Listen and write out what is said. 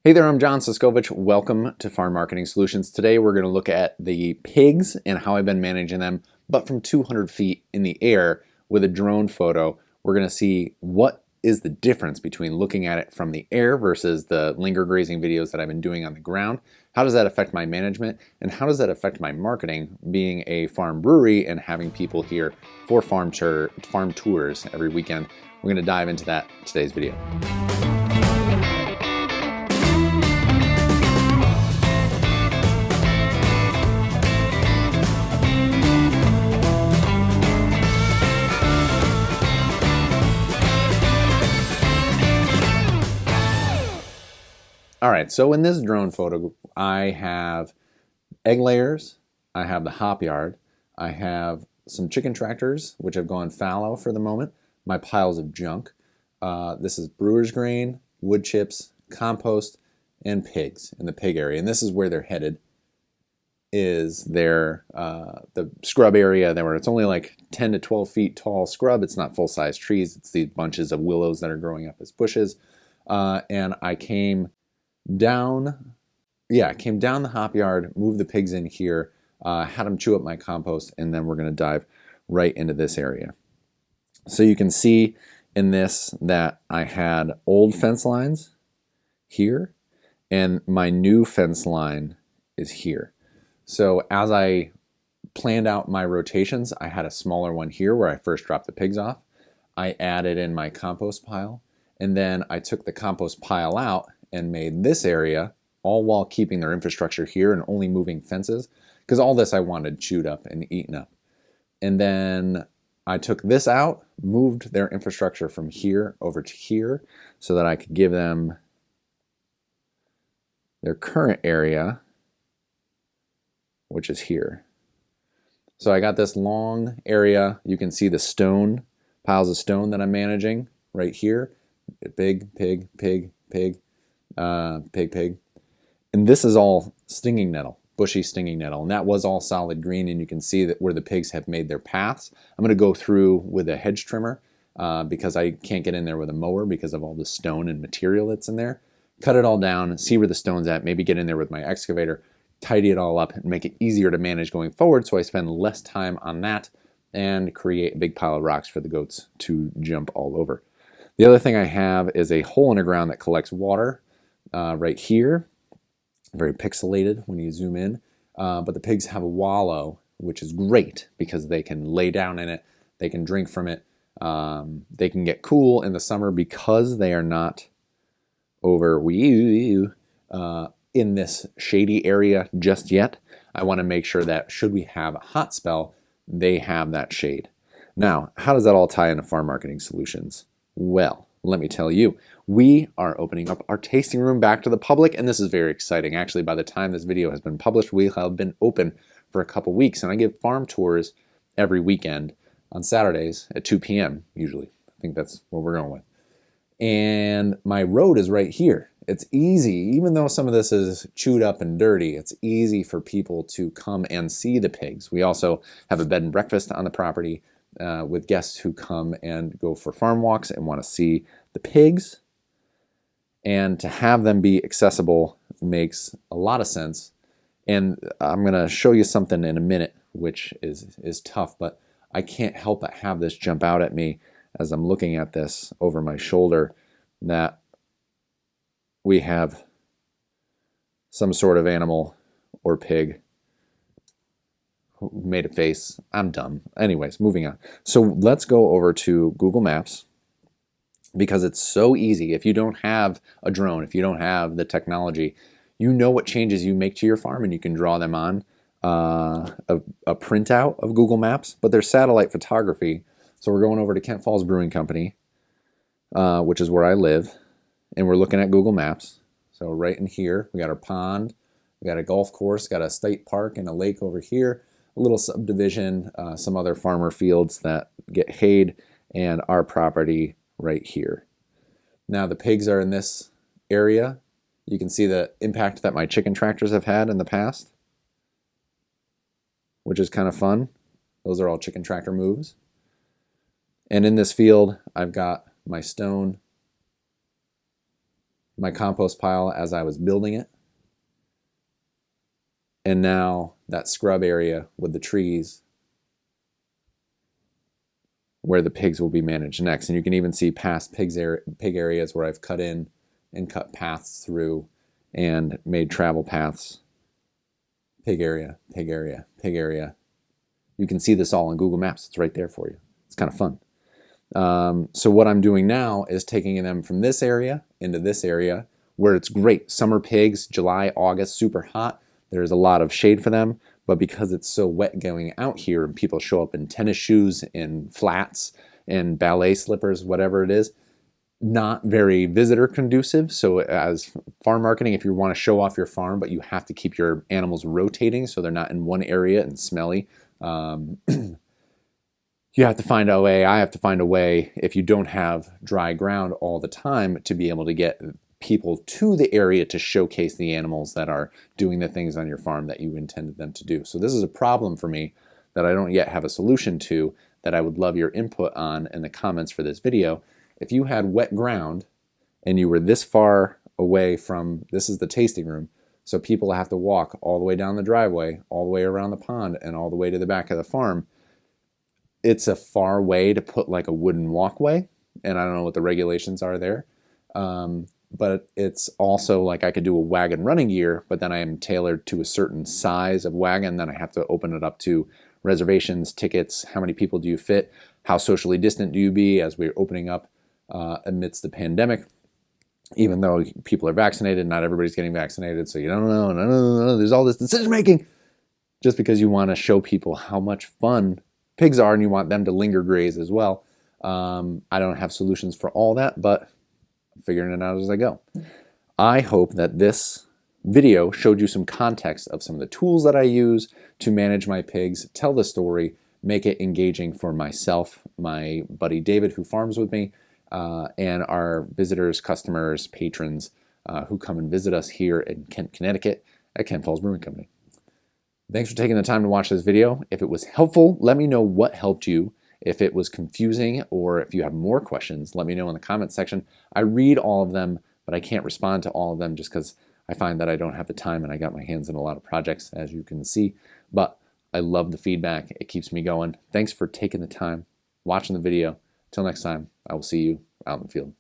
Hey there, I'm John Suscovich. Welcome to Farm Marketing Solutions. Today we're going to look at the pigs and how I've been managing them, but from 200 feet in the air with a drone photo. We're going to see what is the difference between looking at it from the air versus the linger grazing videos that I've been doing on the ground. How does that affect my management, and how does that affect my marketing, being a farm brewery and having people here for farm tours every weekend? We're going to dive into that in today's video. All right, so in this drone photo, I have egg layers, I have the hop yard, I have some chicken tractors, which have gone fallow for the moment, my piles of junk. This is brewer's grain, wood chips, compost, and pigs in the pig area. And this is where they're headed, is their the scrub area there, where it's only like 10 to 12 feet tall scrub. It's not full-size trees. It's these bunches of willows that are growing up as bushes. And I came down the hop yard, moved the pigs in here, had them chew up my compost, and then we're going to dive right into this area. So you can see in this that I had old fence lines here, and my new fence line is here. So as I planned out my rotations, I had a smaller one here where I first dropped the pigs off. I added in my compost pile, and then I took the compost pile out and made this area, all while keeping their infrastructure here and only moving fences, because all this I wanted chewed up and eaten up. And then I took this out, moved their infrastructure from here over to here so that I could give them their current area, which is here. So I got this long area. You can see the stone, piles of stone that I'm managing right here. Pig, pig, pig, pig. Pig. And this is all stinging nettle, bushy stinging nettle. And that was all solid green, and you can see that where the pigs have made their paths. I'm going to go through with a hedge trimmer because I can't get in there with a mower because of all the stone and material that's in there. Cut it all down, see where the stone's at, maybe get in there with my excavator, tidy it all up, and make it easier to manage going forward so I spend less time on that and create a big pile of rocks for the goats to jump all over. The other thing I have is a hole in the ground that collects water. Right here, very pixelated when you zoom in, but the pigs have a wallow, which is great because they can lay down in it, they can drink from it, they can get cool in the summer because they are not over in this shady area just yet. I want to make sure that should we have a hot spell, they have that shade. Now, how does that all tie into Farm Marketing Solutions? Well, let me tell you, we are opening up our tasting room back to the public, and this is very exciting. Actually, by the time this video has been published, we have been open for a couple weeks, and I give farm tours every weekend on Saturdays at 2 p.m. usually. I think that's what we're going with. And my road is right here. It's easy, even though some of this is chewed up and dirty, it's easy for people to come and see the pigs. We also have a bed and breakfast on the property with guests who come and go for farm walks and want to see the pigs. And to have them be accessible makes a lot of sense. And I'm going to show you something in a minute, which is tough, but I can't help but have this jump out at me as I'm looking at this over my shoulder, that we have some sort of animal or pig made a face. I'm dumb. Anyways, moving on. So let's go over to Google Maps, because it's so easy. If you don't have a drone, if you don't have the technology, you know what changes you make to your farm, and you can draw them on a printout of Google Maps, but they're satellite photography. So we're going over to Kent Falls Brewing Company, which is where I live, and we're looking at Google Maps. So right in here, we got our pond, we got a golf course, got a state park and a lake over here, a little subdivision, some other farmer fields that get hayed, and our property right here. Now the pigs are in this area. You can see the impact that my chicken tractors have had in the past, which is kind of fun. Those are all chicken tractor moves. And in this field, I've got my stone, my compost pile as I was building it. And now that scrub area with the trees where the pigs will be managed next. And you can even see past pig areas where I've cut in and cut paths through and made travel paths. Pig area, pig area, pig area. You can see this all on Google Maps. It's right there for you. It's kind of fun. So what I'm doing now is taking them from this area into this area where it's great. Summer pigs, July, August, super hot. There's a lot of shade for them, but because it's so wet going out here and people show up in tennis shoes, in flats, in ballet slippers, whatever it is, not very visitor conducive. So as farm marketing, if you want to show off your farm, but you have to keep your animals rotating so they're not in one area and smelly, you have to find a way, I have to find a way, if you don't have dry ground all the time, to be able to get people to the area to showcase the animals that are doing the things on your farm that you intended them to do. So this is a problem for me that I don't yet have a solution to, that I would love your input on in the comments for this video. If you had wet ground and you were this far away from, this is the tasting room, so people have to walk all the way down the driveway, all the way around the pond, and all the way to the back of the farm. It's a far way to put like a wooden walkway, and I don't know what the regulations are there. But it's also like I could do a wagon running gear, but then I am tailored to a certain size of wagon. Then I have to open it up to reservations, tickets, how many people do you fit, how socially distant do you be as we're opening up amidst the pandemic. Even though people are vaccinated, not everybody's getting vaccinated, so you don't know, no, there's all this decision making just because you want to show people how much fun pigs are and you want them to linger graze as well. I don't have solutions for all that, but I'm figuring it out as I go. I hope that this video showed you some context of some of the tools that I use to manage my pigs, tell the story, make it engaging for myself, my buddy David who farms with me, and our visitors, customers, patrons who come and visit us here in Kent, Connecticut at Kent Falls Brewing Company. Thanks for taking the time to watch this video. If it was helpful, let me know what helped you. If it was confusing or if you have more questions, let me know in the comments section. I read all of them, but I can't respond to all of them just because I find that I don't have the time and I got my hands in a lot of projects, as you can see. But I love the feedback. It keeps me going. Thanks for taking the time, watching the video. Till next time, I will see you out in the field.